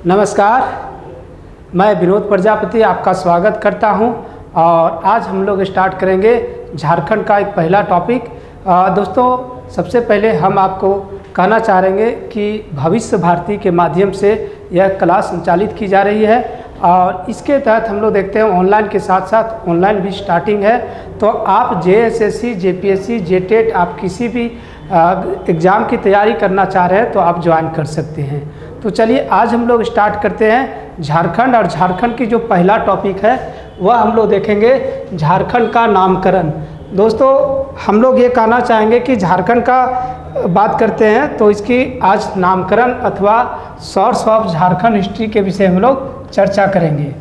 नमस्कार, मैं विनोद प्रजापति आपका स्वागत करता हूं और आज हम लोग स्टार्ट करेंगे झारखंड का एक पहला टॉपिक। दोस्तों, सबसे पहले हम आपको कहना चाहेंगे कि भविष्य भारती के माध्यम से यह क्लास संचालित की जा रही है और इसके तहत हम लोग देखते हैं ऑनलाइन के साथ साथ ऑनलाइन भी स्टार्टिंग है। तो आप JSSC, JPSC, JTET आप किसी भी एग्ज़ाम की तैयारी करना चाह रहे हैं तो आप ज्वाइन कर सकते हैं। तो चलिए आज हम लोग स्टार्ट करते हैं झारखंड। और झारखंड की जो पहला टॉपिक है वह हम लोग देखेंगे झारखंड का नामकरण। दोस्तों, हम लोग ये कहना चाहेंगे कि झारखंड का बात करते हैं तो इसकी आज नामकरण अथवा सोर्स ऑफ झारखंड हिस्ट्री के विषय हम लोग चर्चा करेंगे।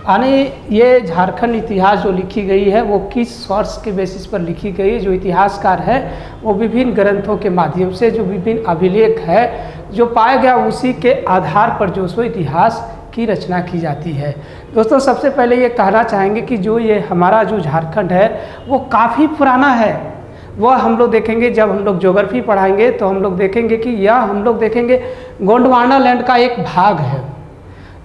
यानी ये झारखंड इतिहास जो लिखी गई है वो किस सोर्स के बेसिस पर लिखी गई है। जो इतिहासकार है वो विभिन्न ग्रंथों के माध्यम से जो विभिन्न अभिलेख है जो पाया गया उसी के आधार पर जो सो इतिहास की रचना की जाती है। दोस्तों, सबसे पहले ये कहना चाहेंगे कि जो ये हमारा जो झारखंड है वो काफ़ी पुराना है। वह हम लोग देखेंगे जब हम लोग ज्योग्राफी पढ़ाएंगे तो हम लोग देखेंगे कि यह हम लोग देखेंगे गोंडवाना लैंड का एक भाग है।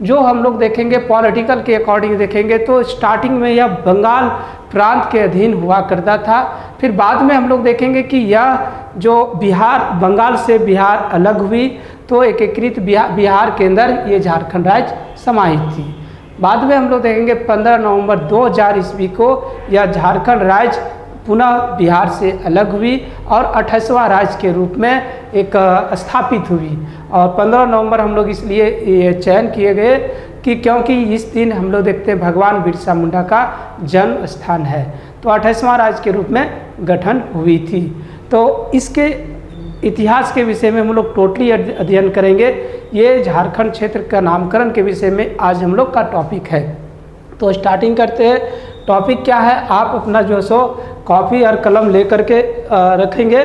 जो हम लोग देखेंगे पॉलिटिकल के अकॉर्डिंग देखेंगे तो स्टार्टिंग में यह बंगाल प्रांत के अधीन हुआ करता था। फिर बाद में हम लोग देखेंगे कि यह जो बिहार, बंगाल से बिहार अलग हुई तो एकीकृत बिहार के अंदर ये झारखंड राज्य समाहित थी। बाद में हम लोग देखेंगे 15 नवंबर 2000 ईस्वी को यह झारखंड राज्य पुनः बिहार से अलग हुई और 28वां राज्य के रूप में एक स्थापित हुई। और 15 नवंबर हम लोग इसलिए ये चयन किए गए कि क्योंकि इस दिन हम लोग देखते हैं भगवान बिरसा मुंडा का जन्म स्थान है। तो 28वां राज्य के रूप में गठन हुई थी। तो इसके इतिहास के विषय में हम लोग टोटली अध्ययन करेंगे। ये झारखंड क्षेत्र का नामकरण के विषय में आज हम लोग का टॉपिक है। तो स्टार्टिंग करते हैं। टॉपिक क्या है, आप अपना जो सो कॉपी और कलम लेकर के रखेंगे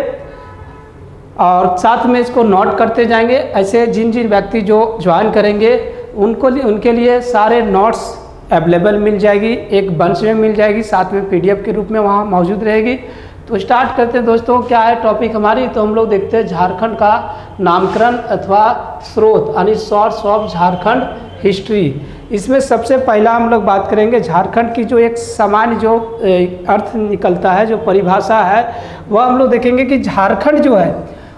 और साथ में इसको नोट करते जाएंगे। ऐसे जिन जिन व्यक्ति जो ज्वाइन करेंगे उनके लिए सारे नोट्स अवेलेबल मिल जाएगी, एक बंच में मिल जाएगी, साथ में PDF के रूप में वहाँ मौजूद रहेगी। तो स्टार्ट करते हैं दोस्तों। क्या है टॉपिक हमारी, तो हम लोग देखते हैं झारखंड का नामकरण अथवा स्रोत यानी सोर्स ऑफ झारखंड हिस्ट्री। इसमें सबसे पहला हम लोग बात करेंगे झारखंड की जो एक सामान्य जो अर्थ निकलता है, जो परिभाषा है, वह हम लोग देखेंगे कि झारखंड जो है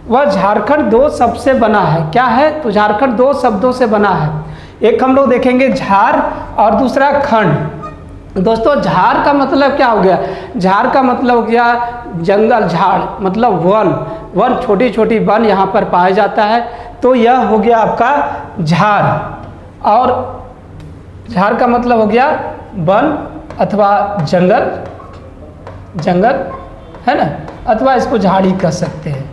वह झारखंड दो शब्द से बना है। क्या है, तो झारखंड दो शब्दों से बना है। एक हम लोग देखेंगे झार और दूसरा खंड। दोस्तों, झार का मतलब क्या हो गया, झार का मतलब हो गया जंगल, झाड़ मतलब वन, वन छोटी छोटी वन यहाँ पर पाया जाता है। तो यह हो गया आपका झार। और झार का मतलब हो गया वन अथवा जंगल, जंगल है ना, अथवा इसको झाड़ी कह सकते हैं।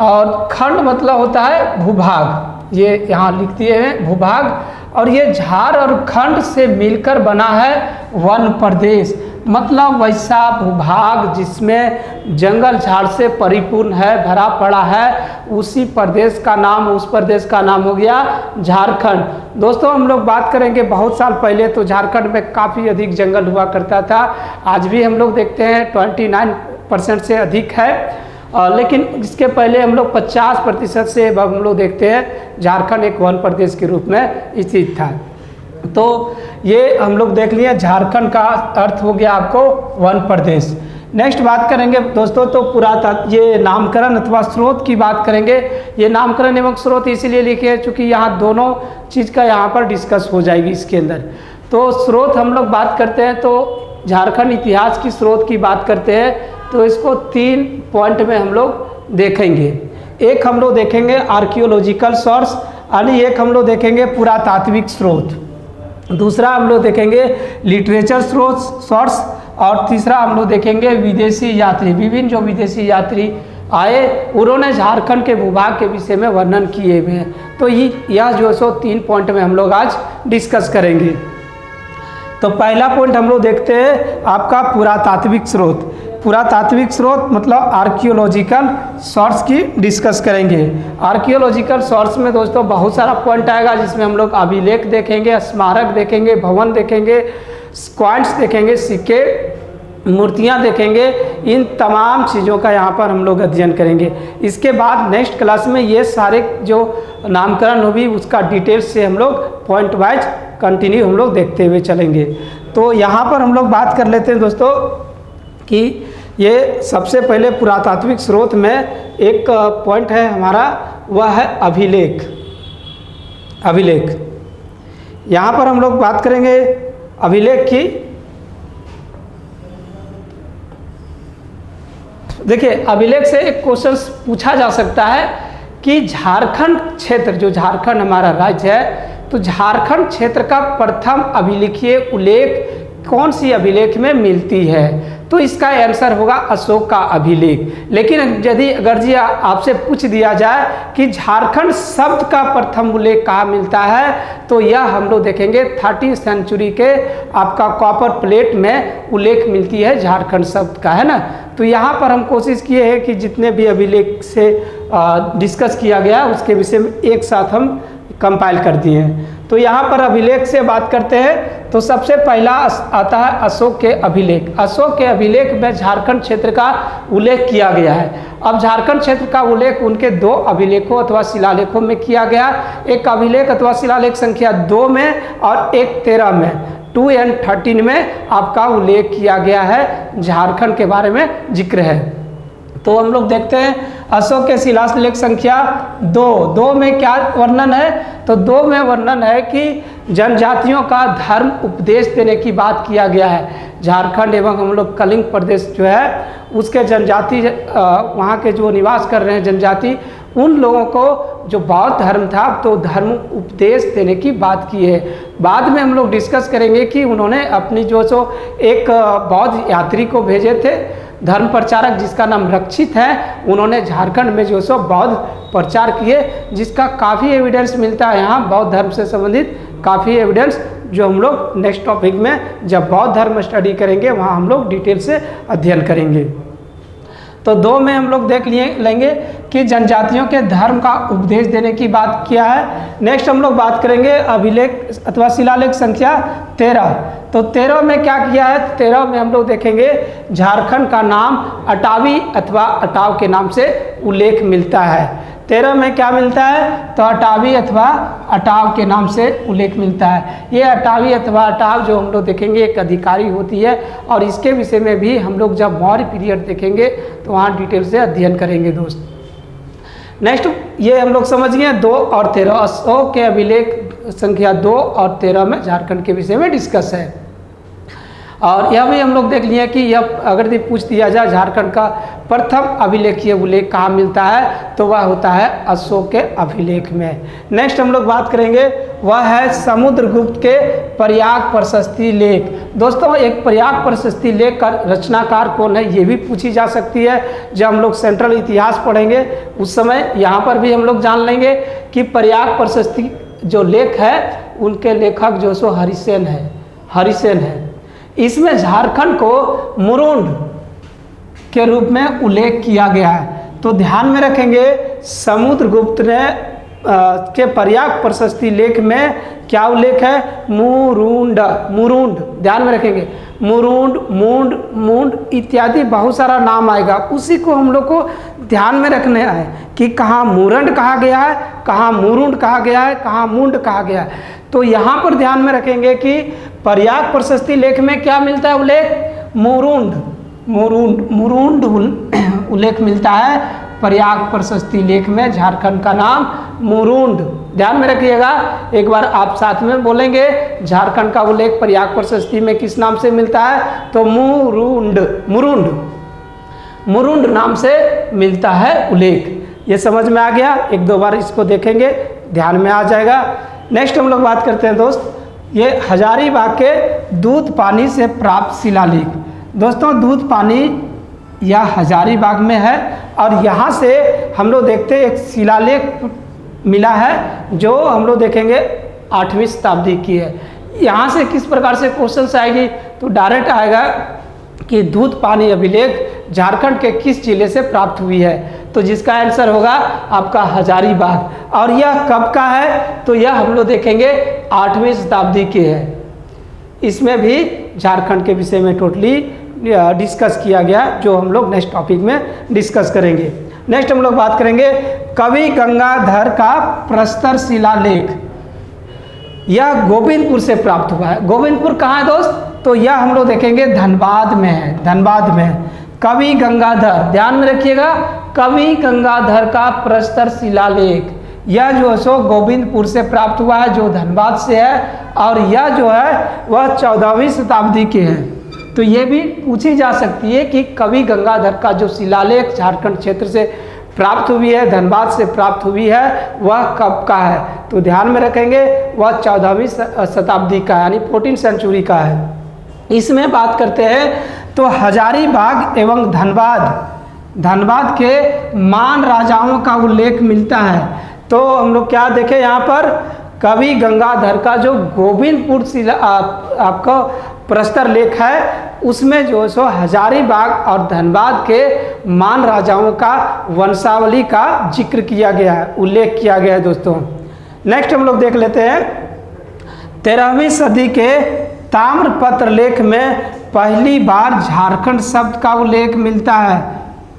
और खंड मतलब होता है भूभाग, ये यहाँ लिख दिए हैं भूभाग। और ये झार और खंड से मिलकर बना है वन प्रदेश, मतलब वैसा भूभाग जिसमें जंगल झाड़ से परिपूर्ण है, भरा पड़ा है, उसी प्रदेश का नाम, उस प्रदेश का नाम हो गया झारखंड। दोस्तों, हम लोग बात करेंगे बहुत साल पहले तो झारखंड में काफ़ी अधिक जंगल हुआ करता था। आज भी हम लोग देखते हैं 29% से अधिक है। लेकिन इसके पहले हम लोग 50% से हम लोग देखते हैं झारखंड एक वन प्रदेश के रूप में स्थित था। तो ये हम लोग देख लिए झारखंड का अर्थ हो गया आपको वन प्रदेश। नेक्स्ट बात करेंगे दोस्तों तो ये नामकरण अथवा स्रोत की बात करेंगे। ये नामकरण एवं स्रोत इसीलिए लिखे हैं चूँकि यहाँ दोनों चीज़ का यहाँ पर डिस्कस हो जाएगी इसके अंदर। तो स्रोत हम लोग बात करते हैं तो झारखंड इतिहास की स्रोत की बात करते हैं तो इसको 3 पॉइंट में हम लोग देखेंगे। एक हम लोग देखेंगे आर्कियोलॉजिकल सोर्स, यानी एक हम लोग देखेंगे पुरातात्विक स्रोत, दूसरा हम लोग देखेंगे लिटरेचर स्रोत सोर्स, और तीसरा हम लोग देखेंगे विदेशी यात्री। विभिन्न जो विदेशी यात्री आए उन्होंने झारखंड के भूभाग के विषय में वर्णन किए हुए हैं। तो यह जो सो 3 पॉइंट में हम लोग आज डिस्कस करेंगे। तो पहला पॉइंट हम लोग देखते हैं आपका पुरातात्विक स्रोत। पुरातात्विक स्रोत मतलब आर्कियोलॉजिकल सोर्स की डिस्कस करेंगे। आर्कियोलॉजिकल सोर्स में दोस्तों बहुत सारा पॉइंट आएगा जिसमें हम लोग अभिलेख देखेंगे, स्मारक देखेंगे, भवन देखेंगे, क्वाइंट्स देखेंगे, सिक्के मूर्तियाँ देखेंगे, इन तमाम चीज़ों का यहाँ पर हम लोग अध्ययन करेंगे। इसके बाद नेक्स्ट क्लास में ये सारे जो नामकरण होगी उसका डिटेल्स से हम लोग पॉइंट वाइज कंटिन्यू हम लोग देखते हुए चलेंगे। तो यहाँ पर हम लोग बात कर लेते हैं दोस्तों कि ये सबसे पहले पुरातात्विक स्रोत में एक पॉइंट है हमारा, वह है अभिलेख। अभिलेख, यहाँ पर हम लोग बात करेंगे अभिलेख की। देखिए, अभिलेख से एक क्वेश्चन पूछा जा सकता है कि झारखंड क्षेत्र, जो झारखंड हमारा राज्य है, तो झारखंड क्षेत्र का प्रथम अभिलेखीय उल्लेख कौन सी अभिलेख में मिलती है? तो इसका आंसर होगा अशोक का अभिलेख। लेकिन यदि अगर जी आपसे पूछ दिया जाए कि झारखंड शब्द का प्रथम उल्लेख कहाँ मिलता है, तो यह हम लोग देखेंगे 13वीं सेंचुरी के आपका कॉपर प्लेट में उल्लेख मिलती है झारखंड शब्द का, है ना। तो यहाँ पर हम कोशिश किए हैं कि जितने भी अभिलेख से डिस्कस किया गया उसके विषय में एक साथ हम कंपाइल कर दिए हैं। तो यहाँ पर अभिलेख से बात करते हैं तो सबसे पहला आता है अशोक के अभिलेख। अशोक के अभिलेख में झारखंड क्षेत्र का उल्लेख किया गया है। अब झारखंड क्षेत्र का उल्लेख उनके 2 अभिलेखों अथवा शिलालेखों में किया गया, एक अभिलेख अथवा शिलालेख संख्या 2 में और एक 13 में, 2 और 13 में आपका उल्लेख किया गया है, झारखंड के बारे में जिक्र है। तो हम लोग देखते हैं अशोक के शिलालेख संख्या 2 में क्या वर्णन है? तो 2 में वर्णन है कि जनजातियों का धर्म उपदेश देने की बात किया गया है। झारखंड एवं हम लोग कलिंग प्रदेश जो है उसके जनजाति, वहाँ के जो निवास कर रहे हैं जनजाति, उन लोगों को जो बौद्ध धर्म था तो धर्म उपदेश देने की बात की है। बाद में हम लोग डिस्कस करेंगे कि उन्होंने अपनी जो एक बौद्ध यात्री को भेजे थे, धर्म प्रचारक जिसका नाम रक्षित है, उन्होंने झारखंड में जो बौद्ध प्रचार किए, जिसका काफ़ी एविडेंस मिलता है यहाँ बौद्ध धर्म से संबंधित काफ़ी एविडेंस, जो हम लोग नेक्स्ट टॉपिक में जब बौद्ध धर्म स्टडी करेंगे वहाँ हम लोग डिटेल से अध्ययन करेंगे। तो 2 में हम लोग देख लेंगे कि जनजातियों के धर्म का उपदेश देने की बात किया है। नेक्स्ट हम लोग बात करेंगे अभिलेख अथवा शिलालेख संख्या 13। तो 13 में क्या किया है? 13 में हम लोग देखेंगे झारखंड का नाम अटावी अथवा अटाव के नाम से उल्लेख मिलता है। 13 में क्या मिलता है? तो अटावी अथवा अटाव के नाम से उल्लेख मिलता है। ये अटावी अथवा अटाव जो हम लोग देखेंगे एक अधिकारी होती है, और इसके विषय में भी हम लोग जब मौर्य पीरियड देखेंगे तो वहाँ डिटेल से अध्ययन करेंगे दोस्त। नेक्स्ट ये हम लोग समझ गए 2 और 13, अशोक के अभिलेख संख्या 2 और 13 में झारखंड के विषय में डिस्कस है। और यह भी हम लोग देख लिए कि यह अगर भी पूछ दिया जाए झारखंड का प्रथम अभिलेखीय उल्लेख कहाँ मिलता है, तो वह होता है अशोक के अभिलेख में। नेक्स्ट हम लोग बात करेंगे वह है समुद्रगुप्त के प्रयाग प्रशस्ति लेख। दोस्तों, एक प्रयाग प्रशस्ति लेख का रचनाकार कौन है ये भी पूछी जा सकती है। जब हम लोग सेंट्रल इतिहास पढ़ेंगे उस समय यहाँ पर भी हम लोग जान लेंगे कि प्रयाग प्रशस्ति जो लेख है उनके लेखक जो सो हरिसेन है। इसमें झारखंड को मुरुंड के रूप में उल्लेख किया गया है। तो ध्यान में रखेंगे समुद्रगुप्त ने के प्रयाग प्रशस्ति लेख में क्या उल्लेख है? मुरुंड। ध्यान में रखेंगे, मुरुंड, मुंड इत्यादि बहुत सारा नाम आएगा, उसी को हम लोग को ध्यान में रखना है कि कहाँ मुरंड कहा गया है, कहाँ मुरुंड कहा गया है, कहाँ मुंड कहा गया है। तो यहाँ पर ध्यान में रखेंगे कि प्रयाग प्रशस्ति लेख में क्या मिलता है उल्लेख? मुरुंड उल्लेख मिलता है प्रयाग प्रशस्ति लेख में। झारखंड का नाम मुरुंड। ध्यान में रखिएगा, एक बार आप साथ में बोलेंगे झारखंड का उल्लेख प्रयाग प्रशस्ति में किस नाम से मिलता है? तो मुरुंड नाम से मिलता है उल्लेख। ये समझ में आ गया? 1-2 बार इसको देखेंगे, ध्यान में आ जाएगा। नेक्स्ट हम लोग बात करते हैं दोस्त, ये हजारीबाग के दूध पानी से प्राप्त शिलालेख। दोस्तों, दूध पानी या हजारीबाग में है, और यहाँ से हम लोग देखते हैं एक शिलालेख मिला है जो हम लोग देखेंगे 8वीं शताब्दी की है। यहाँ से किस प्रकार से क्वेश्चन आएगी? तो डायरेक्ट आएगा कि दूध पानी अभिलेख झारखंड के किस जिले से प्राप्त हुई है? तो जिसका आंसर होगा आपका हजारीबाग। और यह कब का है? तो यह हम लोग देखेंगे 8वीं शताब्दी की है। इसमें भी झारखंड के विषय में टोटली डिस्कस किया गया, जो हम लोग नेक्स्ट टॉपिक में डिस्कस करेंगे। नेक्स्ट हम लोग बात करेंगे कवि गंगाधर का प्रस्तर शिलालेख। यह गोविंदपुर से प्राप्त हुआ है। गोविंदपुर कहाँ है दोस्त? तो यह हम लोग देखेंगे धनबाद में है, धनबाद में है। कवि गंगाधर, ध्यान में रखिएगा, कवि गंगाधर का प्रस्तर शिलालेख, यह जो है सो गोविंदपुर से प्राप्त हुआ है, जो धनबाद से है, और यह जो है वह 14वीं शताब्दी के हैं। तो ये भी पूछी जा सकती है कि कवि गंगाधर का जो शिलालेख झारखंड क्षेत्र से प्राप्त हुई है, धनबाद से प्राप्त हुई है, वह कब का है? तो ध्यान में रखेंगे वह 14वीं शताब्दी का है, यानी 14th सेंचुरी का है। इसमें बात करते हैं तो हजारीबाग एवं धनबाद के मान राजाओं का उल्लेख मिलता है। तो हम लोग क्या देखें यहाँ पर, कवि गंगाधर का जो गोविंदपुर आपका प्रस्तर लेख है, उसमें जो सो हजारीबाग और धनबाद के मान राजाओं का वंशावली का जिक्र किया गया है, उल्लेख किया गया है दोस्तों। नेक्स्ट हम लोग देख लेते हैं 13वीं सदी के ताम्रपत्र लेख में पहली बार झारखंड शब्द का उल्लेख मिलता है,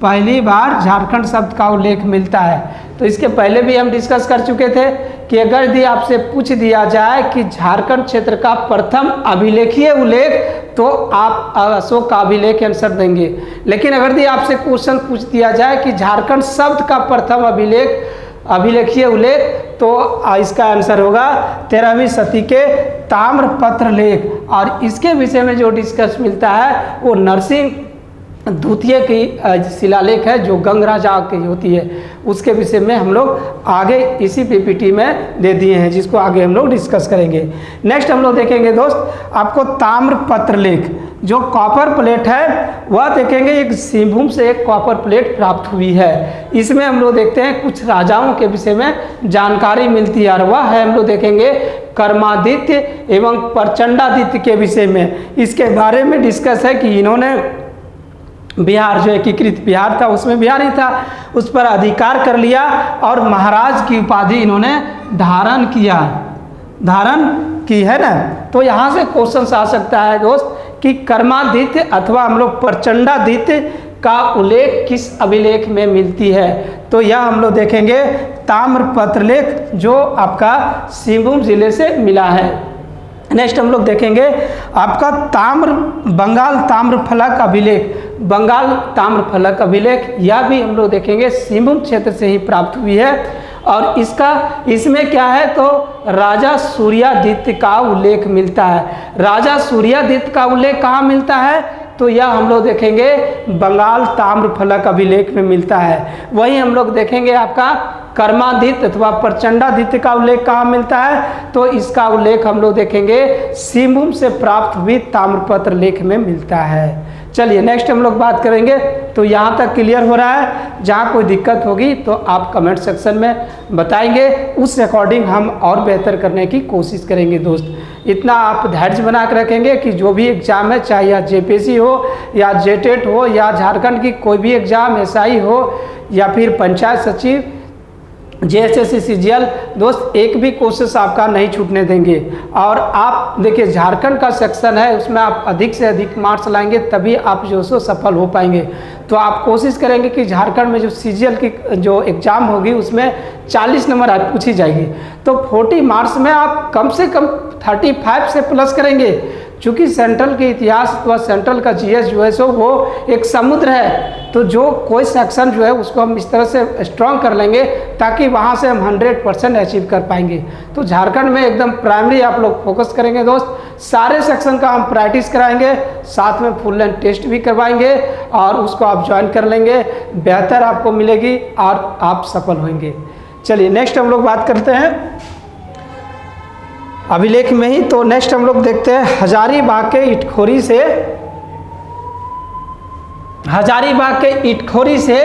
पहली बार झारखंड शब्द का उल्लेख मिलता है। तो इसके पहले भी हम डिस्कस कर चुके थे कि अगर यदि आपसे पूछ दिया जाए कि झारखंड क्षेत्र का प्रथम अभिलेखीय उल्लेख, तो आप अशोक का अभिलेख आंसर देंगे। लेकिन अगर यदि आपसे क्वेश्चन पूछ दिया जाए कि झारखंड शब्द का प्रथम अभिलेखीय उल्लेख, तो इसका आंसर होगा 13वीं सदी के ताम्रपत्र लेख। और इसके विषय में जो डिस्कस मिलता है वो नरसिंह द्वितीय की शिलालेख है, जो गंग राजा की होती है, उसके विषय में हम लोग आगे इसी पीपीटी में दे दिए हैं, जिसको आगे हम लोग डिस्कस करेंगे। नेक्स्ट हम लोग देखेंगे दोस्त, आपको ताम्रपत्र लेख, जो कॉपर प्लेट है, वह देखेंगे एक सिंहभूम से एक कॉपर प्लेट प्राप्त हुई है। इसमें हम लोग देखते हैं कुछ राजाओं के विषय में जानकारी मिलती है, और वह है हम लोग देखेंगे कर्मादित्य एवं प्रचंडादित्य के विषय में। इसके बारे में डिस्कस है कि इन्होंने बिहार, जो एकीकृत बिहार था, उसमें बिहार ही था, उस पर अधिकार कर लिया और महाराज की उपाधि इन्होंने धारण की है ना। तो यहाँ से क्वेश्चन आ सकता है दोस्त कि कर्मादित्य अथवा हम लोग प्रचंडादित्य का उल्लेख किस अभिलेख में मिलती है? तो यह हम लोग देखेंगे ताम्रपत्र लेख, जो आपका सिंहभूम जिले से मिला है। नेक्स्ट हम लोग देखेंगे आपका बंगाल ताम्रफलक अभिलेख, बंगाल ताम्रफलक अभिलेख, यह भी हम लोग देखेंगे सिंहभूम क्षेत्र से ही प्राप्त हुई है। और इसमें क्या है, तो राजा सूर्यादित्य का उल्लेख मिलता है। राजा सूर्यादित्य का उल्लेख कहाँ मिलता है? तो यह हम लोग देखेंगे बंगाल ताम्रफलक अभिलेख में मिलता है। वहीं हम लोग देखेंगे आपका कर्मादित्य अथवा प्रचंडादित्य का उल्लेख कहाँ मिलता है? तो इसका उल्लेख हम लोग देखेंगे सिंहभूम से प्राप्त हुई ताम्रपत्र लेख में मिलता है। चलिए नेक्स्ट हम लोग बात करेंगे। तो यहाँ तक क्लियर हो रहा है? जहाँ कोई दिक्कत होगी तो आप कमेंट सेक्शन में बताएंगे, उस अकॉर्डिंग हम और बेहतर करने की कोशिश करेंगे दोस्त। इतना आप धैर्य बना कर रखेंगे कि जो भी एग्ज़ाम है, चाहे या जेपीएससी हो या जेटेट हो या झारखंड की कोई भी एग्ज़ाम, एसआई हो या फिर पंचायत सचिव, जेएसएससी सीजीएल, दोस्त एक भी कोशिश आपका नहीं छूटने देंगे। और आप देखिए झारखंड का सेक्शन है, उसमें आप अधिक से अधिक मार्क्स लाएंगे, तभी आप जो सो सफल हो पाएंगे। तो आप कोशिश करेंगे कि झारखंड में जो सीजीएल की जो एग्ज़ाम होगी उसमें 40 नंबर आप पूछी जाएगी, तो 40 मार्क्स में आप कम से कम 35 से प्लस करेंगे। चूँकि सेंट्रल के इतिहास व सेंट्रल का जीएस जो है सो वो एक समुद्र है, तो जो कोई सेक्शन जो है उसको हम इस तरह से स्ट्रॉन्ग कर लेंगे ताकि वहाँ से हम 100% अचीव कर पाएंगे। तो झारखंड में एकदम प्राइमरी आप लोग फोकस करेंगे दोस्त, सारे सेक्शन का हम प्रैक्टिस कराएंगे, साथ में फुल लेंथ टेस्ट भी करवाएंगे और उसको आप ज्वाइन कर लेंगे, बेहतर आपको मिलेगी और आप सफल होंगे। चलिए नेक्स्ट हम लोग बात करते हैं अभिलेख में ही। तो नेक्स्ट हम लोग देखते हैं हजारीबाग के इटखोरी से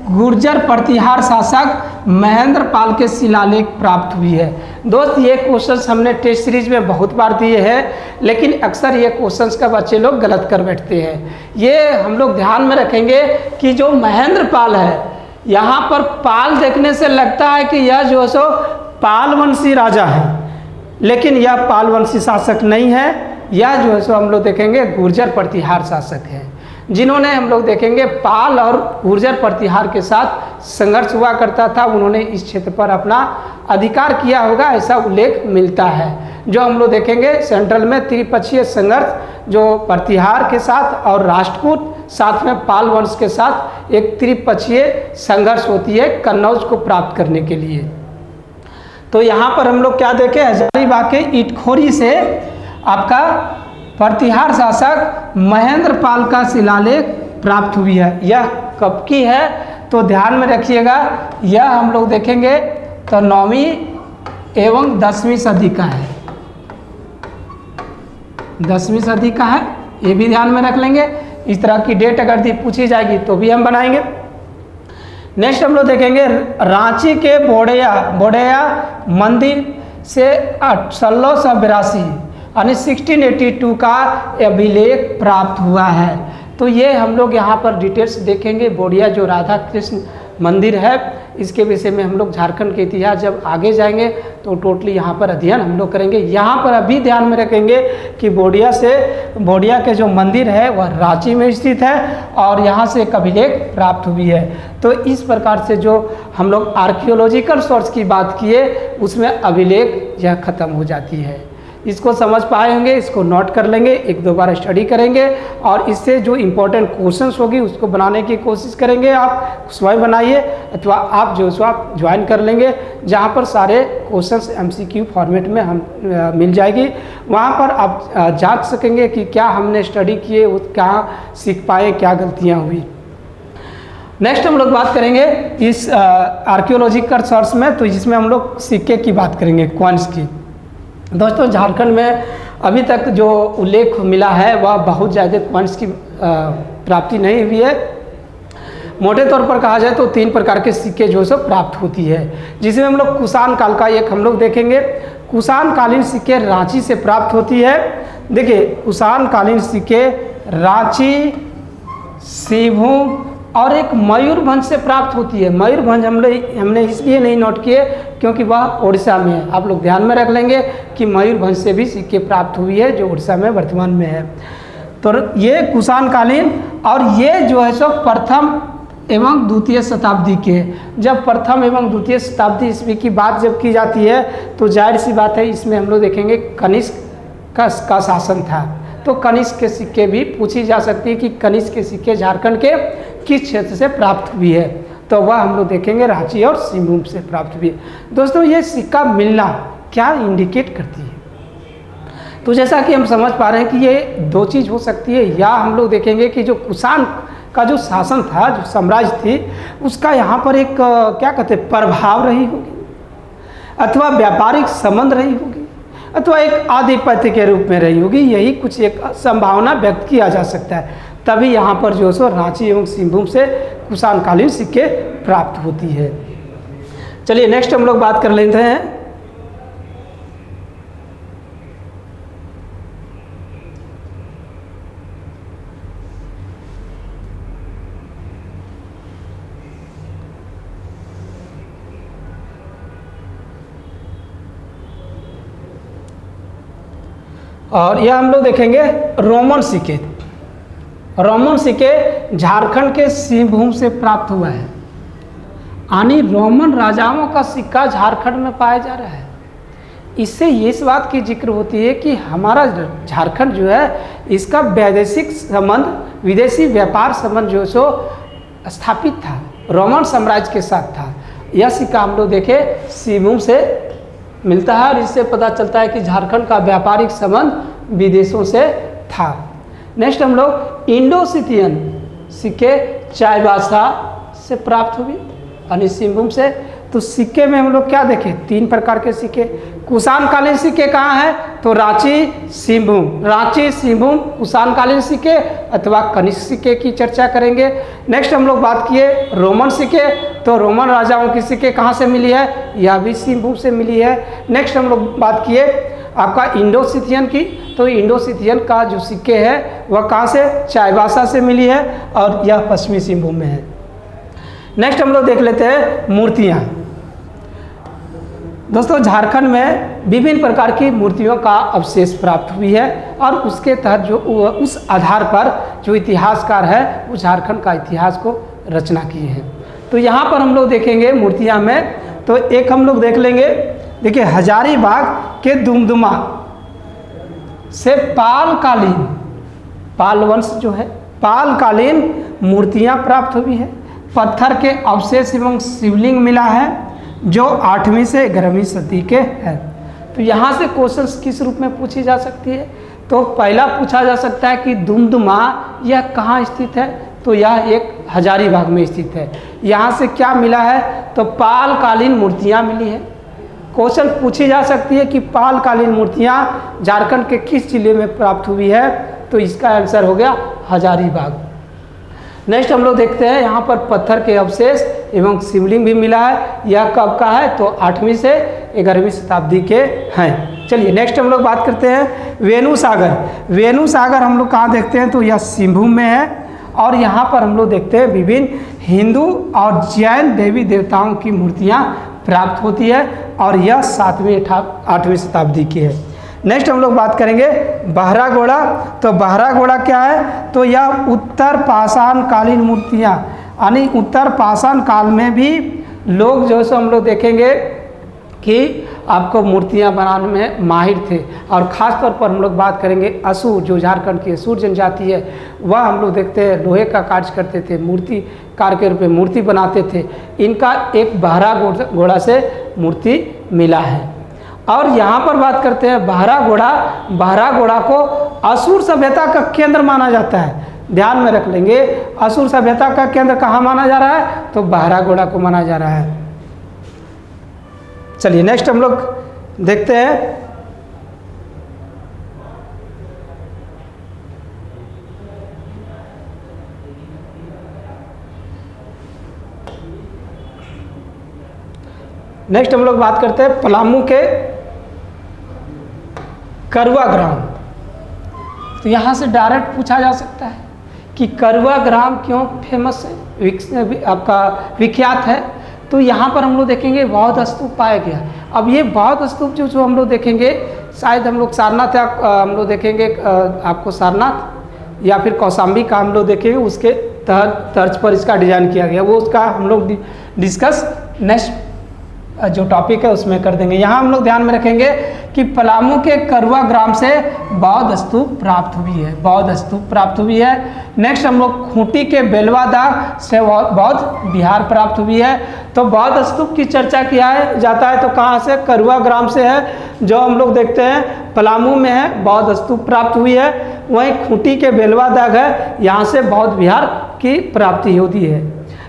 गुर्जर प्रतिहार शासक महेंद्र पाल के शिलालेख प्राप्त हुई है। दोस्त ये क्वेश्चंस हमने टेस्ट सीरीज में बहुत बार दिए हैं, लेकिन अक्सर ये क्वेश्चंस का बच्चे लोग गलत कर बैठते हैं। ये हम लोग ध्यान में रखेंगे कि जो महेंद्र पाल है, यहाँ पर पाल देखने से लगता है कि यह जो सो पालवंशी राजा है, लेकिन यह पालवंशी शासक नहीं है, यह जो है सो हम लोग देखेंगे गुर्जर प्रतिहार शासक है। जिन्होंने हम लोग देखेंगे पाल और गुर्जर प्रतिहार के साथ संघर्ष हुआ करता था, उन्होंने इस क्षेत्र पर अपना अधिकार किया होगा, ऐसा उल्लेख मिलता है। जो हम लोग देखेंगे सेंट्रल में त्रिपक्षीय संघर्ष जो प्रतिहार के साथ और राष्ट्रकूट साथ में पाल वंश के साथ एक त्रिपक्षीय संघर्ष होती है कन्नौज को प्राप्त करने के लिए। तो यहाँ पर हम लोग क्या देखें, हजारीबाग के इटखोरी से आपका प्रतिहार शासक महेंद्र पाल का शिलालेख प्राप्त हुई है। यह कब की है तो ध्यान में रखिएगा, यह हम लोग देखेंगे तो 9वीं एवं 10वीं सदी का है, 10वीं सदी का है, ये भी ध्यान में रख लेंगे। इस तरह की डेट अगर पूछी जाएगी तो भी हम बनाएंगे। नेक्स्ट हम लोग देखेंगे रांची के बोड़ैया मंदिर से 1682 यानी 1682 का अभिलेख प्राप्त हुआ है। तो ये हम लोग यहाँ पर डिटेल्स देखेंगे। बोड़िया जो राधा कृष्ण मंदिर है, इसके विषय में हम लोग झारखंड के इतिहास जब आगे जाएंगे तो टोटली यहाँ पर अध्ययन हम लोग करेंगे। यहाँ पर अभी ध्यान में रखेंगे कि बोड़िया के जो मंदिर है वह रांची में स्थित है और यहाँ से एक अभिलेख प्राप्त हुई है। तो इस प्रकार से जो हम लोग आर्कियोलॉजिकल सोर्स की बात किए उसमें अभिलेख यह खत्म हो जाती है। इसको समझ पाए होंगे, इसको नोट कर लेंगे, एक दो बार स्टडी करेंगे और इससे जो इम्पोर्टेंट क्वेश्चंस होगी उसको बनाने की कोशिश करेंगे। आप स्वयं बनाइए अथवा आप जो सो आप ज्वाइन कर लेंगे, जहाँ पर सारे क्वेश्चंस MCQ फॉर्मेट में हम मिल जाएगी। वहाँ पर आप जांच सकेंगे कि क्या हमने स्टडी किए, क्या सीख पाए, क्या गलतियाँ हुई। नेक्स्ट हम लोग बात करेंगे इस आर्कियोलॉजिकल सोर्स में, तो जिसमें हम लोग सिक्के की बात करेंगे, कॉइन्स की। दोस्तों झारखंड में अभी तक जो उल्लेख मिला है वह बहुत ज़्यादा कॉइन्स की प्राप्ति नहीं हुई है। मोटे तौर पर कहा जाए तो 3 प्रकार के सिक्के जो सो प्राप्त होती है, जिसमें हम लोग कुषाण काल का एक हम लोग देखेंगे। कुषाण कालीन सिक्के रांची से प्राप्त होती है। देखिए कुषाण कालीन सिक्के रांची, सिंहभूम और एक मयूरभंज से प्राप्त होती है। मयूरभंज हमने इसलिए नहीं नोट किए क्योंकि वह उड़ीसा में है। आप लोग ध्यान में रख लेंगे कि मयूरभंज से भी सिक्के प्राप्त हुई है जो उड़ीसा में वर्तमान में है। तो ये कुषाण कालीन और ये जो है सो प्रथम एवं द्वितीय शताब्दी के, जब प्रथम एवं द्वितीय शताब्दी ईस्वी की बात जब की जाती है तो जाहिर सी बात है इसमें हम लोग देखेंगे कनिष्क का शासन था। तो कनिष्क के सिक्के भी पूछी जा सकती है कि कनिष्क के सिक्के झारखंड के किस क्षेत्र से प्राप्त हुई है, तो वह हम लोग देखेंगे रांची और सिंहभूम से प्राप्त हुई है। दोस्तों ये सिक्का मिलना क्या इंडिकेट करती है, तो जैसा कि हम समझ पा रहे हैं कि ये 2 चीज़ हो सकती है। या हम लोग देखेंगे कि जो कुषाण का जो शासन था, जो साम्राज्य थी, उसका यहाँ पर एक क्या कहते हैं प्रभाव रही होगी, अथवा व्यापारिक संबंध रही होगी, अथवा एक आधिपत्य के रूप में रही होगी। यही कुछ एक संभावना व्यक्त किया जा सकता है। तभी यहाँ पर जो सो रांची एवं सिंहभूम से कुषाणकालीन सिक्के प्राप्त होती है। चलिए नेक्स्ट हम लोग बात कर लेते हैं और यह हम लोग देखेंगे रोमन सिक्के। रोमन सिक्के झारखंड के सिंहभूम से प्राप्त हुआ है, यानी रोमन राजाओं का सिक्का झारखंड में पाया जा रहा है। इससे इस बात की जिक्र होती है कि हमारा झारखंड जो है इसका वैदेशिक संबंध, विदेशी व्यापार संबंध जो सो स्थापित था, रोमन साम्राज्य के साथ था। यह सिक्का हम लोग देखे सिंहभूम से मिलता है और इससे पता चलता है कि झारखंड का व्यापारिक संबंध विदेशों से था। नेक्स्ट हम लोग इंडो-सिथियन सिक्के चाईबासा से प्राप्त हुई यानी सिंहभूम से। तो सिक्के में हम लोग क्या देखें, 3 प्रकार के सिक्के। कुषाणकालीन सिक्के कहाँ हैं, तो रांची सिंहभूम, रांची सिंहभूम कुषाणकालीन सिक्के अथवा कनिष्क सिक्के की चर्चा करेंगे। नेक्स्ट हम लोग बात किए रोमन सिक्के, तो रोमन राजाओं की सिक्के कहाँ से मिली है, यह भी सिंहभूम से मिली है। नेक्स्ट हम लोग बात किए आपका इंडो-सिथियन की, तो इंडो-सिथियन का जो सिक्के है वह कहाँ से, चाईबासा से मिली है और यह पश्चिमी सिंहभूम में है। नेक्स्ट हम लोग देख लेते हैं मूर्तियाँ। दोस्तों झारखंड में विभिन्न प्रकार की मूर्तियों का अवशेष प्राप्त हुई है और उसके तहत जो उस आधार पर जो इतिहासकार है वो झारखंड का इतिहास को रचना किए हैं। तो यहाँ पर हम लोग देखेंगे मूर्तियाँ में, तो एक हम लोग देख लेंगे। देखिए हजारीबाग के दुमदुमा से पालकालीन, पाल वंश जो है पालकालीन मूर्तियाँ प्राप्त हुई है। पत्थर के अवशेष एवं शिवलिंग मिला है जो 8वीं से 11वीं सदी के हैं। तो यहाँ से क्वेश्चंस किस रूप में पूछी जा सकती है? तो पहला पूछा जा सकता है कि दुमदुमा यह कहाँ स्थित है? तो यह एक हजारीबाग में स्थित है। यहाँ से क्या मिला है? तो पालकालीन मूर्तियाँ मिली है। क्वेश्चन पूछी जा सकती है कि पालकालीन मूर्तियाँ झारखंड के किस जिले में प्राप्त हुई है? तो इसका आंसर हो गया हजारीबाग। नेक्स्ट हम लोग देखते हैं, यहाँ पर पत्थर के अवशेष एवं शिवलिंग भी मिला है। यह कब का है? तो 8वीं से 11वीं शताब्दी के हैं। चलिए नेक्स्ट हम लोग बात करते हैं वेणु सागर। वेणु सागर हम लोग कहाँ देखते हैं? तो यह सिंहभूम में है और यहाँ पर हम लोग देखते हैं विभिन्न हिंदू और जैन देवी देवताओं की मूर्तियाँ प्राप्त होती है और यह 7वीं 8वीं शताब्दी की है। नेक्स्ट हम लोग बात करेंगे बहरागोड़ा। तो बहरागोड़ा क्या है? तो यह उत्तर पाषाण कालीन मूर्तियाँ, यानी उत्तर पाषाण काल में भी लोग जो सो हम लोग देखेंगे कि आपको मूर्तियाँ बनाने में माहिर थे। और ख़ास तौर पर हम लोग बात करेंगे असुर, जो झारखंड की असुर जनजाति है, वह हम लोग देखते हैं लोहे का कार्य करते थे, मूर्तिकार के रूप में मूर्ति बनाते थे। इनका एक बहरागोड़ा से मूर्ति मिला है। और यहाँ पर बात करते हैं बहरागोड़ा। बहरागोड़ा को असुर सभ्यता का केंद्र माना जाता है। ध्यान में रख लेंगे, असुर सभ्यता का केंद्र कहाँ माना जा रहा है? तो बहरागोड़ा को माना जा रहा है। चलिए नेक्स्ट हम लोग देखते हैं नेक्स्ट हम लोग बात करते हैं पलामू के करवा ग्राम। तो यहाँ से डायरेक्ट पूछा जा सकता है कि करवा ग्राम क्यों फेमस है, आपका विख्यात है? तो यहाँ पर हम लोग देखेंगे बौद्ध स्तूप पाया गया। अब ये बौद्ध स्तूप जो हम लोग देखेंगे, शायद हम लोग सारनाथ या हम लोग देखेंगे आपको सारनाथ या फिर कौशाम्बी का हम लोग देखेंगे, उसके तर्ज पर इसका डिज़ाइन किया गया। वो उसका हम लोग डिस्कस नेक्स्ट जो टॉपिक है उसमें कर देंगे। यहाँ हम लोग ध्यान में रखेंगे कि पलामू के करवा ग्राम से बौद्ध स्तूप प्राप्त हुई है, बौद्ध स्तूप प्राप्त हुई है। नेक्स्ट हम लोग खूंटी के बेलवा दाग से बौद्ध विहार प्राप्त हुई है। तो बौद्ध स्तूप की चर्चा किया जाता है तो कहाँ से? करवा ग्राम से है, जो हम लोग देखते हैं पलामू में है, बौद्ध स्तूप प्राप्त हुई है। वहीं खूंटी के बेलवा दाग है, यहाँ से बौद्ध विहार की प्राप्ति होती है।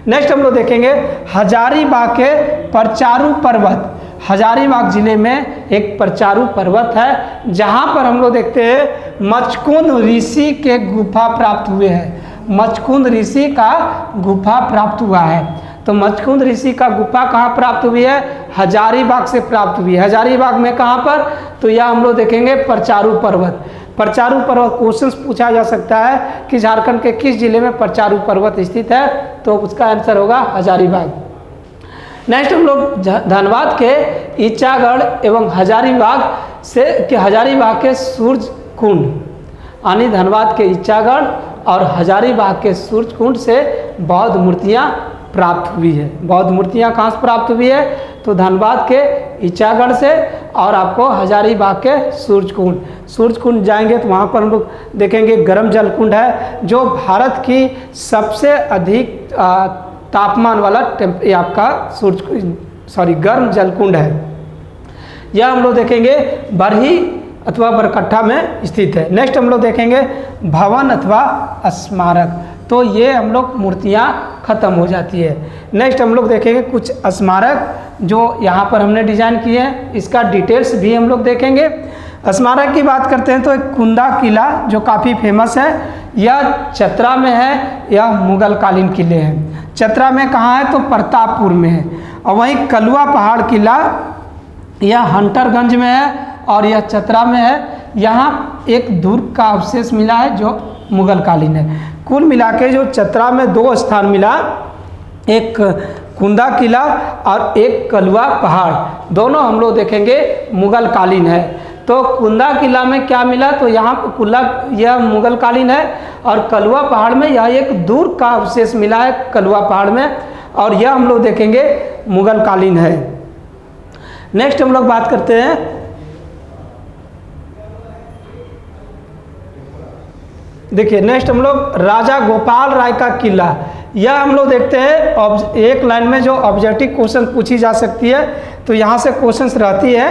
नेक्स्ट हम लोग देखेंगे हजारीबाग के परचारू पर्वत। हजारीबाग जिले में एक परचारू पर्वत है, जहाँ पर हम लोग देखते हैं मचकुंद ऋषि के गुफा प्राप्त हुए हैं। मचकुंद ऋषि का गुफा प्राप्त हुआ है। तो मचकुंद ऋषि का गुफा कहाँ प्राप्त हुई है? हजारीबाग से प्राप्त हुई है। हजारीबाग में कहाँ पर? तो यह हम लोग देखेंगे परचारू पर्वत। परचारू पर्वत क्वेश्चन पूछा जा सकता है कि झारखंड के किस जिले में परचारू पर्वत स्थित है? तो उसका आंसर होगा हजारीबाग। नेक्स्ट हम लोग धनबाद के इचागढ़ एवं हजारीबाग के सूर्य कुंड, यानी धनबाद के इचागढ़ और हजारीबाग के सूर्य कुंड से बौद्ध मूर्तियाँ प्राप्त हुई है। बौद्ध मूर्तियाँ कहाँ से प्राप्त हुई है? तो धनबाद के इचागढ़ से और आपको हजारीबाग के सूर्य कुंड जाएंगे तो वहाँ पर हम लोग देखेंगे गर्म जल कुंड है, जो भारत की सबसे अधिक तापमान वाला आपका गर्म जल कुंड है। यह हम लोग देखेंगे बरही अथवा बरकट्ठा में स्थित है। नेक्स्ट हम लोग देखेंगे भवन अथवा स्मारक। तो ये हम लोग मूर्तियाँ खत्म हो जाती है। नेक्स्ट हम लोग देखेंगे कुछ स्मारक जो यहाँ पर हमने डिजाइन किए हैं, इसका डिटेल्स भी हम लोग देखेंगे। स्मारक की बात करते हैं तो एक कुंदा किला जो काफ़ी फेमस है, यह चतरा में है, यह मुगल कालीन किले हैं। चतरा में कहाँ है? तो प्रतापपुर में है। और वहीं कलुआ पहाड़ किला यह हंटरगंज में है और यह चतरा में है। यहाँ एक दुर्ग का अवशेष मिला है जो मुगल कालीन है। कुल मिला के जो चतरा में 2 स्थान मिला, एक कुंदा किला और एक कलवा पहाड़, दोनों हम लोग देखेंगे मुगल कालीन है। तो कुंदा किला में क्या मिला, तो यहाँ पर कुल्ला यह मुगल कालीन है, और कलवा पहाड़ में यह एक दूर का अवशेष मिला है कलवा पहाड़ में, और यह हम लोग देखेंगे मुगल कालीन है। नेक्स्ट हम लोग बात करते हैं देखिए नेक्स्ट हम लोग राजा गोपाल राय का किला। यह हम लोग देखते हैं एक लाइन में जो ऑब्जेक्टिव क्वेश्चन पूछी जा सकती है, तो यहाँ से क्वेश्चंस रहती है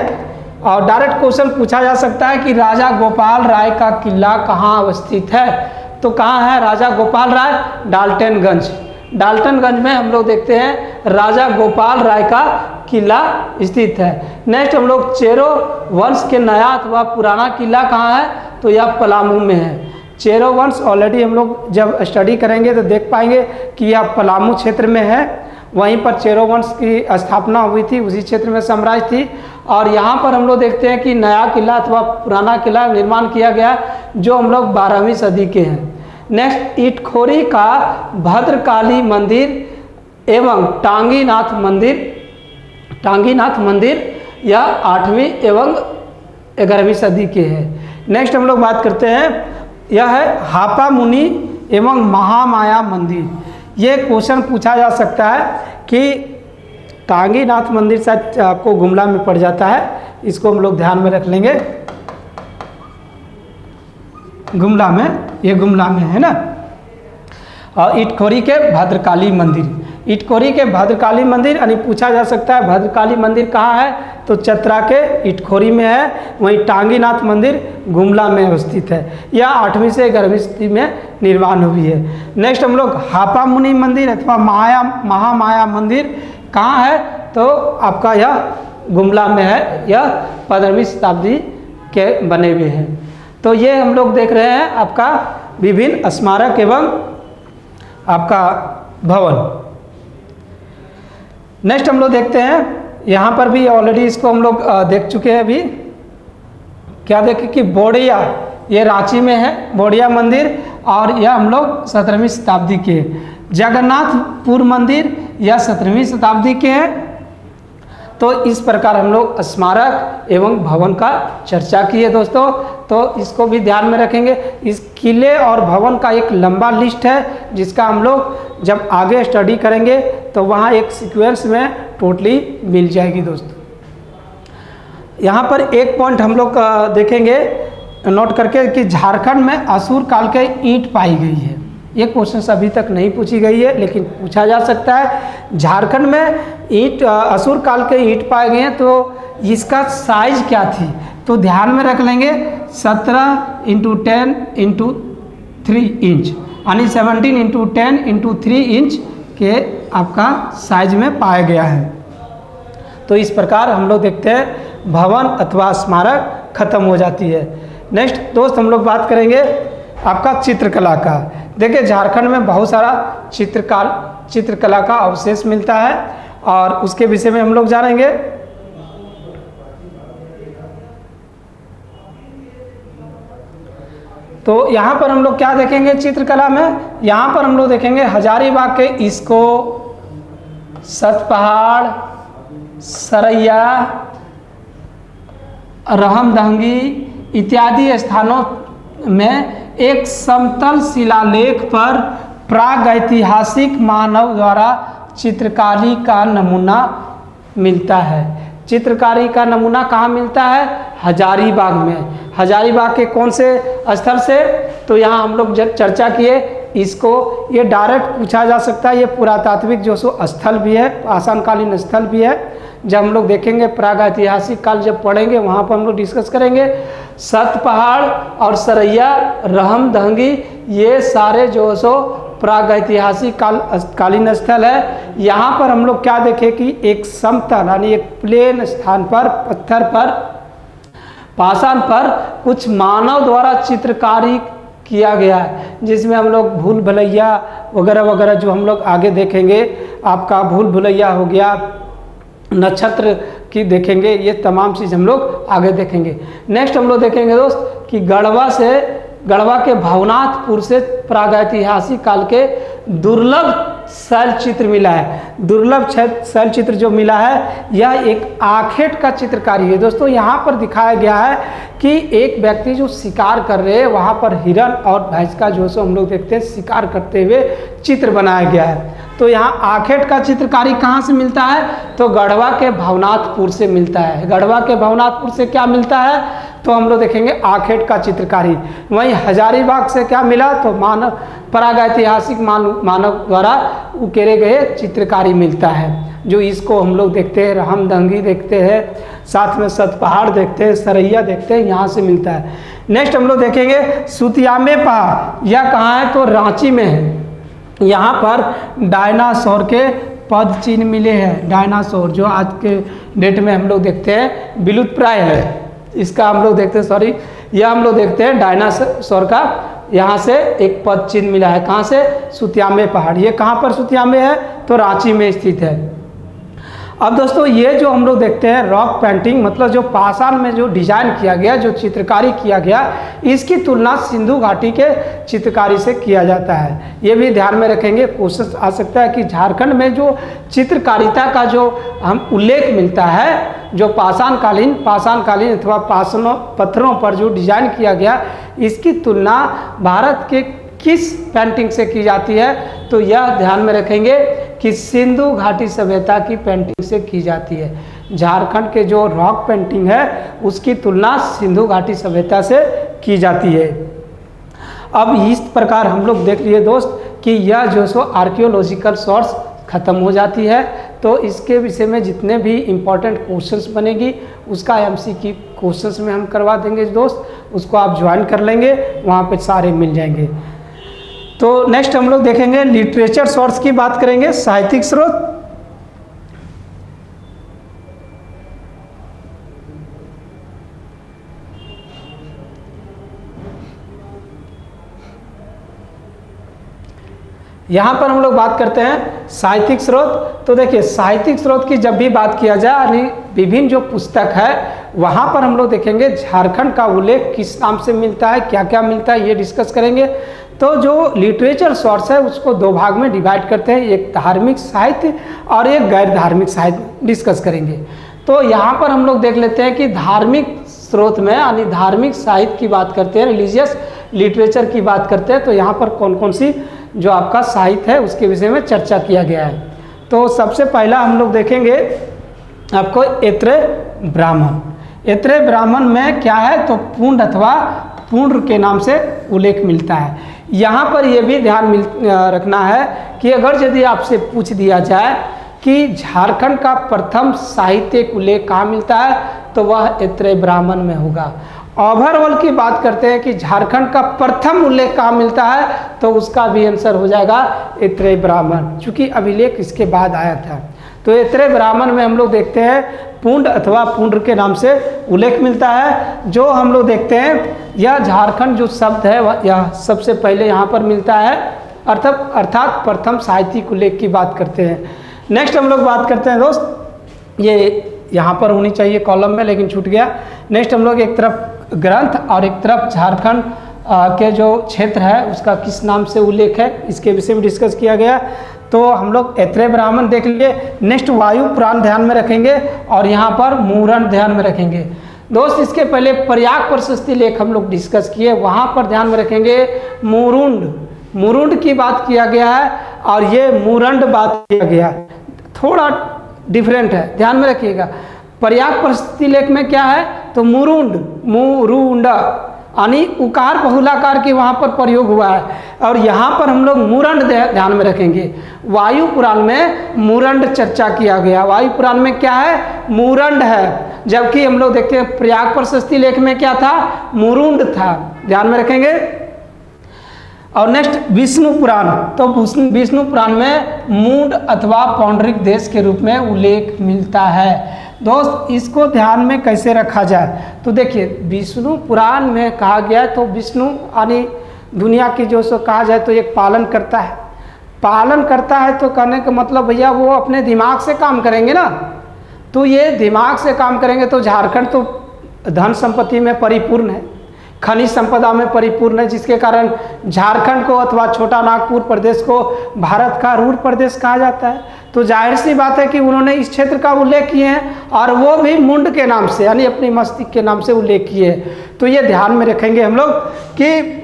और डायरेक्ट क्वेश्चन पूछा जा सकता है कि राजा गोपाल राय का किला कहाँ अवस्थित है। तो कहाँ है राजा गोपाल राय? डाल्टनगंज। डाल्टनगंज में हम लोग देखते हैं राजा गोपाल राय का किला स्थित है। नेक्स्ट हम लोग चेरो वंश के नया अथवा पुराना किला कहाँ है, तो यह पलामू में है। चेरो वंश ऑलरेडी हम लोग जब स्टडी करेंगे तो देख पाएंगे कि यह पलामू क्षेत्र में है, वहीं पर चेरो वंश की स्थापना हुई थी, उसी क्षेत्र में साम्राज्य थी। और यहाँ पर हम लोग देखते हैं कि नया किला अथवा पुराना किला निर्माण किया गया जो हम लोग 12वीं सदी के हैं। नेक्स्ट इटखोरी का भद्रकाली मंदिर एवं टांगीनाथ मंदिर यह 8वीं एवं 11वीं सदी के हैं। नेक्स्ट हम लोग बात करते हैं, यह है हापा मुनि एवं महामाया मंदिर। ये क्वेश्चन पूछा जा सकता है कि टांगीनाथ मंदिर शायद आपको गुमला में पड़ जाता है, इसको हम लोग ध्यान में रख लेंगे। गुमला में, ये गुमला में है ना। और इटखोरी के भद्रकाली मंदिर, इटखोरी के भद्रकाली मंदिर यानी पूछा जा सकता है भद्रकाली मंदिर कहाँ है, तो चतरा के इटखोरी में है। वहीं टांगीनाथ मंदिर गुमला में अवस्थित है। यह 8वीं से 11वीं सदी में निर्माण हुई है। नेक्स्ट हम लोग हापा मुनि मंदिर अथवा महामाया मंदिर कहाँ है, तो आपका यह गुमला में है। यह 15वीं शताब्दी के बने हुए हैं। तो ये हम लोग देख रहे हैं आपका विभिन्न स्मारक एवं आपका भवन। नेक्स्ट हम लोग देखते हैं, यहाँ पर भी ऑलरेडी इसको हम लोग देख चुके हैं। अभी क्या देखें कि बोड़िया, ये रांची में है बोड़िया मंदिर, और यह हम लोग 17वीं शताब्दी के। जगन्नाथपुर मंदिर यह 17वीं शताब्दी के हैं। तो इस प्रकार हम लोग स्मारक एवं भवन का चर्चा की है दोस्तों, तो इसको भी ध्यान में रखेंगे। इस किले और भवन का एक लंबा लिस्ट है जिसका हम लोग जब आगे स्टडी करेंगे तो वहाँ एक सीक्वेंस में टोटली मिल जाएगी दोस्तों। यहाँ पर एक पॉइंट हम लोग देखेंगे नोट करके कि झारखंड में असुर काल के ईंट पाई गई है। ये क्वेश्चन अभी तक नहीं पूछी गई है लेकिन पूछा जा सकता है। झारखंड में ईंट असुर काल के ईंट पाए गए हैं, तो इसका साइज क्या थी, तो ध्यान में रख लेंगे 17 × 10 × 3 इंच यानी 17 × 10 × 3 इंच के आपका साइज में पाया गया है। तो इस प्रकार हम लोग देखते हैं भवन अथवा स्मारक खत्म हो जाती है। नेक्स्ट दोस्त हम लोग बात करेंगे आपका चित्रकला का। देखिए झारखंड में बहुत सारा चित्रकला का अवशेष मिलता है और उसके विषय में हम लोग जानेंगे। तो यहाँ पर हम लोग क्या देखेंगे चित्रकला में, यहाँ पर हम लोग देखेंगे हजारीबाग के इसको, सतपहाड़, सरैया, रहमदहंगी इत्यादि स्थानों में एक समतल शिलालेख पर प्रागैतिहासिक मानव द्वारा चित्रकारी का नमूना मिलता है। चित्रकारी का नमूना कहाँ मिलता है? हजारीबाग में। हजारीबाग के कौन से स्थल से? तो यहाँ हम लोग जब चर्चा किए इसको, ये डायरेक्ट पूछा जा सकता है। ये पुरातात्विक जो सो स्थल भी है, आसानकालीन स्थल भी है। जब हम लोग देखेंगे प्रागैतिहासिक काल जब पढ़ेंगे वहाँ पर हम लोग डिस्कस करेंगे। सतपहाड़ और सरैया, रहमदहंगी ये सारे जो सो प्रागैतिहासिक कालीन स्थल है। यहाँ पर हम लोग क्या देखें कि एक समतल यानी एक प्लेन स्थान पर, पत्थर पर, पाषाण पर कुछ मानव द्वारा चित्रकारी किया गया है, जिसमें हम लोग भूल भुलैया वगैरह वगैरह जो हम लोग आगे देखेंगे, आपका भूल भुलैया हो गया, नक्षत्र की देखेंगे, ये तमाम चीज़ हम लोग आगे देखेंगे। नेक्स्ट हम लोग देखेंगे दोस्त कि गढ़वा से गढ़वा के भवनाथपुर से प्रागैतिहासिक काल के दुर्लभ शैल चित्र मिला है। दुर्लभ शैल चित्र जो मिला है यह एक आखेट का चित्रकारी है। दोस्तों यहाँ पर दिखाया गया है कि एक व्यक्ति जो शिकार कर रहे हैं, वहाँ पर हिरण और भैंस का जो सो हम लोग देखते हैं शिकार करते हुए चित्र बनाया गया है। तो यहाँ आखेट का चित्रकारी कहाँ से मिलता है? तो गढ़वा के भवनाथपुर से मिलता है। गढ़वा के भवनाथपुर से क्या मिलता है? तो हम लोग देखेंगे आखेट का चित्रकारी। वहीं हजारीबाग से क्या मिला? तो मानव प्रागैतिहासिक मानव द्वारा उकेरे गए चित्रकारी मिलता है। जो इसको हम लोग देखते हैं, रामदंगी देखते हैं, साथ में सतपहाड़ देखते हैं, सरैया देखते हैं, यहाँ से मिलता है। नेक्स्ट हम लोग देखेंगे सुतियामे पहाड़। यह कहाँ है? तो रांची में है। यहाँ पर डायनासोर के पद चिन्ह मिले हैं। डायनासोर जो आज के डेट में हम लोग देखते हैं विलुप्त प्राय है, इसका हम लोग देखते हैं, सॉरी, यह हम लोग देखते हैं डायनासोर का यहाँ से एक पद चिन्ह मिला है। कहाँ से? सुतियामे पहाड़। ये कहाँ पर सुतियामे है? तो रांची में स्थित है। अब दोस्तों ये जो हम लोग देखते हैं रॉक पेंटिंग, मतलब जो पाषाण में जो डिजाइन किया गया, जो चित्रकारी किया गया, इसकी तुलना सिंधु घाटी के चित्रकारी से किया जाता है। ये भी ध्यान में रखेंगे, क्वेश्चन आ सकता है कि झारखंड में जो चित्रकारिता का जो हम उल्लेख मिलता है, जो पाषाणकालीन अथवा पत्थरों पर जो डिजाइन किया गया, इसकी तुलना भारत के किस पेंटिंग से की जाती है? तो यह ध्यान में रखेंगे कि सिंधु घाटी सभ्यता की पेंटिंग से की जाती है। झारखंड के जो रॉक पेंटिंग है उसकी तुलना सिंधु घाटी सभ्यता से की जाती है। अब इस प्रकार हम लोग देख लिए दोस्त कि यह जो सो आर्कियोलॉजिकल सोर्स ख़त्म हो जाती है। तो इसके विषय में जितने भी इम्पोर्टेंट क्वेश्चंस बनेगी उसका एमसीक्यू क्वेश्चंस में हम करवा देंगे दोस्त, उसको आप ज्वाइन कर लेंगे, वहाँ पे सारे मिल जाएंगे। तो नेक्स्ट हम लोग देखेंगे लिटरेचर सोर्स की बात करेंगे, साहित्यिक स्रोत। यहाँ पर हम लोग बात करते हैं साहित्यिक स्रोत। तो देखिए साहित्यिक स्रोत की जब भी बात किया जाए, यानी विभिन्न जो पुस्तक है वहाँ पर हम लोग देखेंगे झारखंड का उल्लेख किस नाम से मिलता है, क्या क्या मिलता है, ये डिस्कस करेंगे। तो जो लिटरेचर सोर्स है उसको दो भाग में डिवाइड करते हैं, एक धार्मिक साहित्य और एक गैर धार्मिक साहित्य डिस्कस करेंगे। तो यहाँ पर हम लोग देख लेते हैं कि धार्मिक स्रोत में यानी धार्मिक साहित्य की बात करते हैं, रिलीजियस लिटरेचर की बात करते हैं, तो यहाँ पर कौन कौन सी जो आपका साहित्य है उसके विषय में चर्चा किया गया है। तो सबसे पहला हम लोग देखेंगे आपको ऐत्रेय ब्राह्मण। ऐत्रेय ब्राह्मण में क्या है? तो पुंड अथवा पुंड्र के नाम से उल्लेख मिलता है। यहाँ पर यह भी ध्यान रखना है कि अगर यदि आपसे पूछ दिया जाए कि झारखंड का प्रथम साहित्यिक उल्लेख कहाँ मिलता है, तो वह ऐत्रेय ब्राह्मण में होगा। ओवरऑल की बात करते हैं कि झारखंड का प्रथम उल्लेख कहाँ मिलता है, तो उसका भी आंसर हो जाएगा ऐत्रेय ब्राह्मण, चूँकि अभिलेख इसके बाद आया था। तो ऐत्रेय ब्राह्मण में हम लोग देखते हैं पुंड अथवा पुंड्र के नाम से उल्लेख मिलता है। जो हम लोग देखते हैं यह झारखंड जो शब्द है वह यह सबसे पहले यहाँ पर मिलता है, अर्थात प्रथम साहित्यिक उल्लेख की बात करते हैं। नेक्स्ट हम लोग बात करते हैं दोस्त, ये यहाँ पर होनी चाहिए कॉलम में लेकिन छूट गया। नेक्स्ट हम लोग एक तरफ ग्रंथ और एक तरफ झारखंड के जो क्षेत्र है उसका किस नाम से उल्लेख है, इसके विषय में डिस्कस किया गया। तो हम लोग ऐत्रेय ब्राह्मण देख लिए। नेक्स्ट वायु पुराण ध्यान में रखेंगे और यहाँ पर मुरंड ध्यान में रखेंगे। दोस्त इसके पहले प्रयाग प्रशस्ति लेख हम लोग डिस्कस किए, वहाँ पर ध्यान में रखेंगे मुरुंड की बात किया गया है और ये मुरंड बात किया गया है, थोड़ा डिफरेंट है, ध्यान में रखिएगा। प्रयाग प्रशस्ति लेख में क्या है? तो मुरुंड यानी उकार बहुलाकार की वहाँ पर प्रयोग हुआ है, और यहाँ पर हम लोग मुरंड ध्यान में रखेंगे। वायु पुराण में मुरंड चर्चा किया गया, वायु पुराण में क्या है? मुरंड है, जबकि हम लोग देखते हैं प्रयाग प्रशस्ति लेख में क्या था? मुरुंड था, ध्यान में रखेंगे। और नेक्स्ट विष्णु पुराण, तो विष्णु पुराण में मूड अथवा पौंडरिक देश के रूप में उल्लेख मिलता है। दोस्त इसको ध्यान में कैसे रखा जाए? तो देखिए विष्णु पुराण में कहा गया है, तो विष्णु यानी दुनिया की जो सो कहा जाए तो एक पालन करता है, तो कहने का मतलब भैया वो अपने दिमाग से काम करेंगे ना, तो ये दिमाग से काम करेंगे तो झारखंड तो धन संपत्ति में परिपूर्ण है, खनिज संपदा में परिपूर्ण है, जिसके कारण झारखंड को अथवा छोटा नागपुर प्रदेश को भारत का रूर प्रदेश कहा जाता है। तो जाहिर सी बात है कि उन्होंने इस क्षेत्र का उल्लेख किए हैं और वो भी मुंड के नाम से, यानी अपनी मस्तिष्क के नाम से उल्लेख किए हैं। तो ये ध्यान में रखेंगे हम लोग कि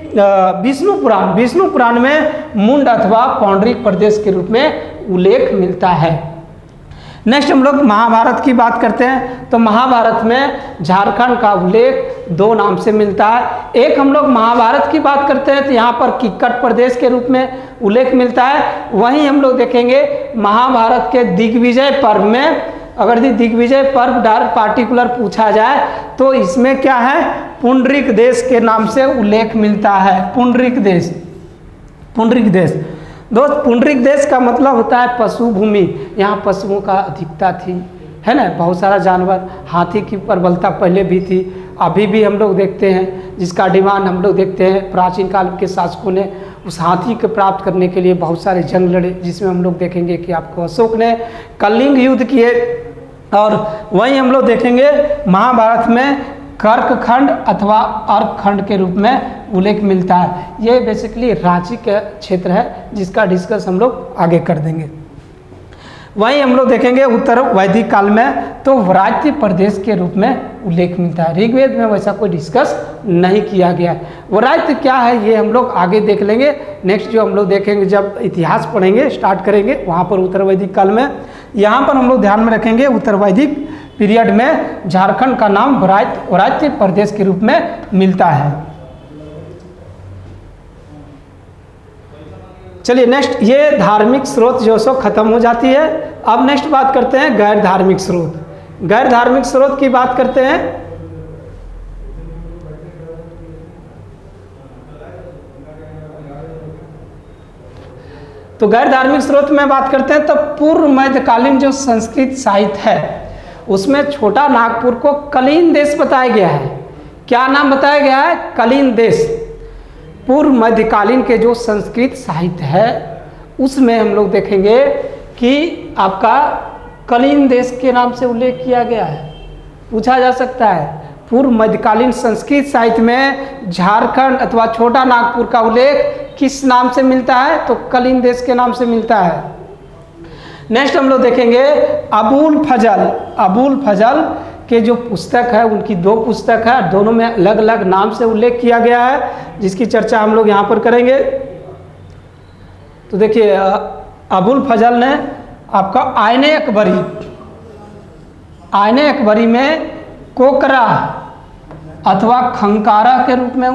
विष्णु पुराण में मुंड अथवा पौंडरिक प्रदेश के रूप में उल्लेख मिलता है। नेक्स्ट हम लोग महाभारत की बात करते हैं। तो महाभारत में झारखंड का उल्लेख 2 नाम से मिलता है। एक हम लोग महाभारत की बात करते हैं तो यहाँ पर किक्कट प्रदेश के रूप में उल्लेख मिलता है। वहीं हम लोग देखेंगे महाभारत के दिग्विजय पर्व में, अगर दिग्विजय पर्व पार्टिकुलर पूछा जाए तो इसमें क्या है, पुंडरिक देश के नाम से उल्लेख मिलता है। पुंडरिक देश दोस्त, पुंडरिक देश का मतलब होता है पशु भूमि। यहाँ पशुओं का अधिकता थी, है ना, बहुत सारा जानवर, हाथी की प्रबलता पहले भी थी, अभी भी हम लोग देखते हैं, जिसका डिमांड हम लोग देखते हैं। प्राचीन काल के शासकों ने उस हाथी को प्राप्त करने के लिए बहुत सारे जंग लड़े, जिसमें हम लोग देखेंगे कि आपको अशोक ने कलिंग युद्ध किए। और वहीं हम लोग देखेंगे महाभारत में कर्क खंड अथवा अर्क खंड के रूप में उल्लेख मिलता है। ये बेसिकली रांची का क्षेत्र है, जिसका डिस्कस हम लोग आगे कर देंगे। वहीं हम लोग देखेंगे उत्तर वैदिक काल में तो वरात्य प्रदेश के रूप में उल्लेख मिलता है। ऋग्वेद में वैसा कोई डिस्कस नहीं किया गया है। वरात्य क्या है ये हम लोग आगे देख लेंगे। नेक्स्ट जो हम लोग देखेंगे जब इतिहास पढ़ेंगे, स्टार्ट करेंगे वहाँ पर उत्तर वैदिक काल में। यहाँ पर हम लोग ध्यान में रखेंगे उत्तर वैदिक पीरियड में झारखंड का नाम वरात्य प्रदेश के रूप में मिलता है। चलिए नेक्स्ट, ये धार्मिक स्रोत जो सो खत्म हो जाती है। अब नेक्स्ट बात करते हैं गैर धार्मिक स्रोत। गैर धार्मिक स्रोत की बात करते हैं। तो गैर धार्मिक स्रोत में बात करते हैं तो पूर्व मध्यकालीन जो संस्कृत साहित्य है उसमें छोटा नागपुर को कलिंग देश बताया गया है। क्या नाम बताया गया है? कलिंग देश। पूर्व मध्यकालीन के जो संस्कृत साहित्य है उसमें हम लोग देखेंगे कि आपका कलिंग देश के नाम से उल्लेख किया गया है। पूछा जा सकता है पूर्व मध्यकालीन संस्कृत साहित्य में झारखंड अथवा छोटा नागपुर का उल्लेख किस नाम से मिलता है? तो कलिंग देश के नाम से मिलता है। नेक्स्ट हम लोग देखेंगे अबुल फजल के जो पुस्तक है, उनकी 2 पुस्तक है, दोनों में अलग अलग नाम से उल्लेख किया गया है, जिसकी चर्चा हम लोग यहाँ पर करेंगे। तो देखिए अबुल फजल ने आपका आईने अकबरी में कोकरा अथवा खंकारा के रूप में